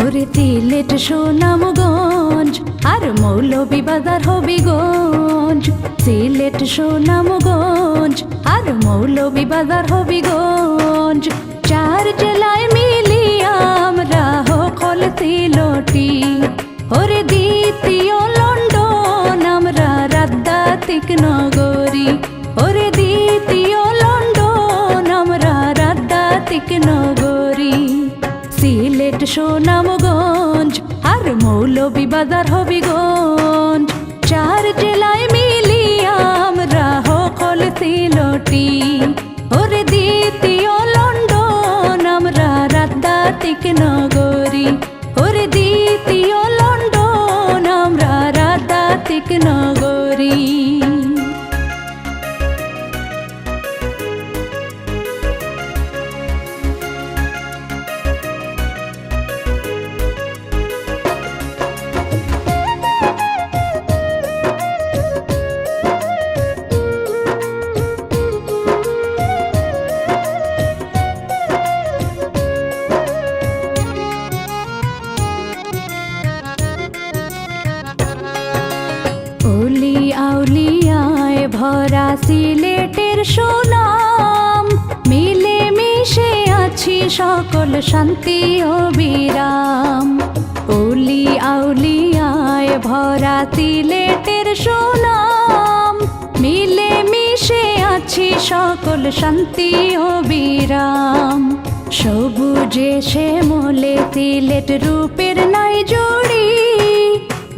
ওরে সিলেট সুনামগঞ্জ আর মৌলভীবাজার হবিগঞ্জ, সিলেট সুনামগঞ্জ আর মৌলভীবাজার হবিগঞ্জ, চার জেলায় মিলিয়ে আমরা হকল সিলটি। ওরে দ্বিতীয় লন্ডন আমরা রাজধানী নগরী, ওরে দ্বিতীয় লন্ডন আমরা রাজধানী নগরী। সিলেট সুনামগঞ্জ আর মৌলভীবাজার হবিগঞ্জ, চার জেলায় মিলিয়ে আমরা হকল সিলটি। ওরে দ্বিতীয় লন্ডন আমরা রাজধানী নগরী, ওরে দ্বিতীয় লন্ডন আমরা রাজধানী নগরী। অলি আউলিয়ায় ভরা সিলেটের সুনাম, মিলে মিশে আছি সকল শান্তি ও বিরাম। অলি আউলিয়ায় ভরা সিলেটের সুনাম, মিলে মিশে আছি সকল শান্তি ও বিরাম। সবুজে শ্যামলে সিলেট রূপের নাই জুড়ি,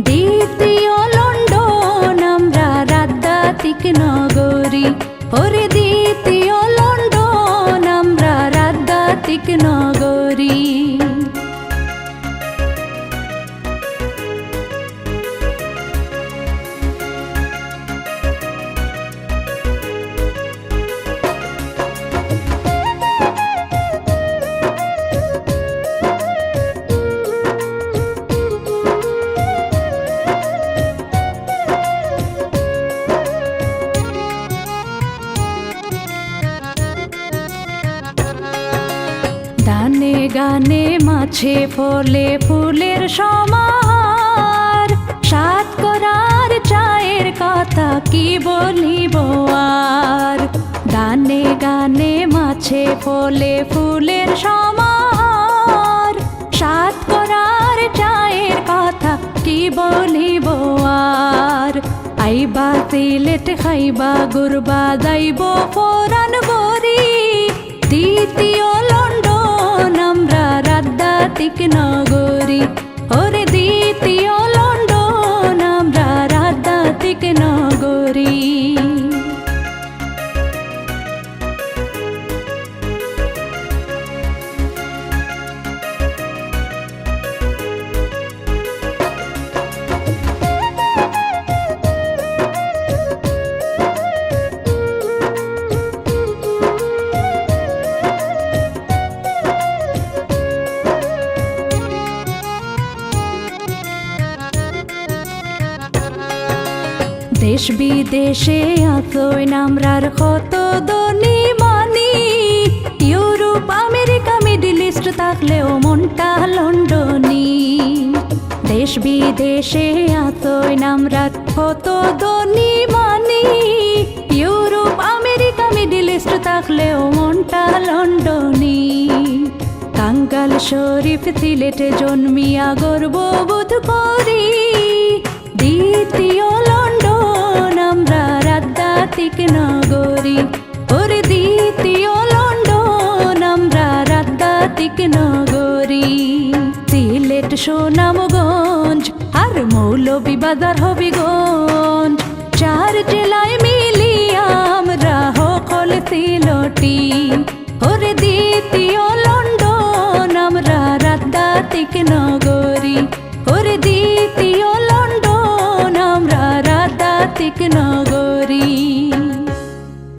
দ্বিতীয় লন্ডন আমরা রাজধানী নগরী, ওরে দ্বিতীয় লন্ডন আমরা রাজধানী নগরী। গানে গানে মাছে ফলে ফুলের সমাহার, সাত করার চায়ের কথা কি বলিব আর। গানে গানে মাছে ফলে ফুলের সমাহার, সাত করার চায়ের কথা কি বলিব আর। আইবা সিলেট খাইবা গুরবা যাইব ফোরান বরি, দ্বিতীয় লন্ডন আমরা রাজধানী নগরী, ওরে দ্বিতীয় লন্ডন আমরা রাজধানী নগরী। দেশ বিদেশে আছোই নামরার কত ধনী মানি, ইউরোপ আমেরিকা মিডল ইস্ট থাকলেও মনটা লন্ডনী। দেশ বিদেশে আছোই নামরার কত ধনী মানি, ইউরোপ আমেরিকা মিডল ইস্ট থাকলেও মনটা লন্ডনী। টাঙ্গাইল শরীফ সিলেটে জন্মিয়া গর্ব বোধ করি, দ্বিতীয় লন্ডন আমরা রাজধানী নগরী, ওরে দ্বিতীয় লন্ডন আমরা রাজধানী নগরী। সিলেট সুনামগঞ্জ আর মৌলভীবাজার হবিগঞ্জ, চার জেলায় মিলিয়ে আমরা হকল সিলটি, ওরে দ্বিতীয়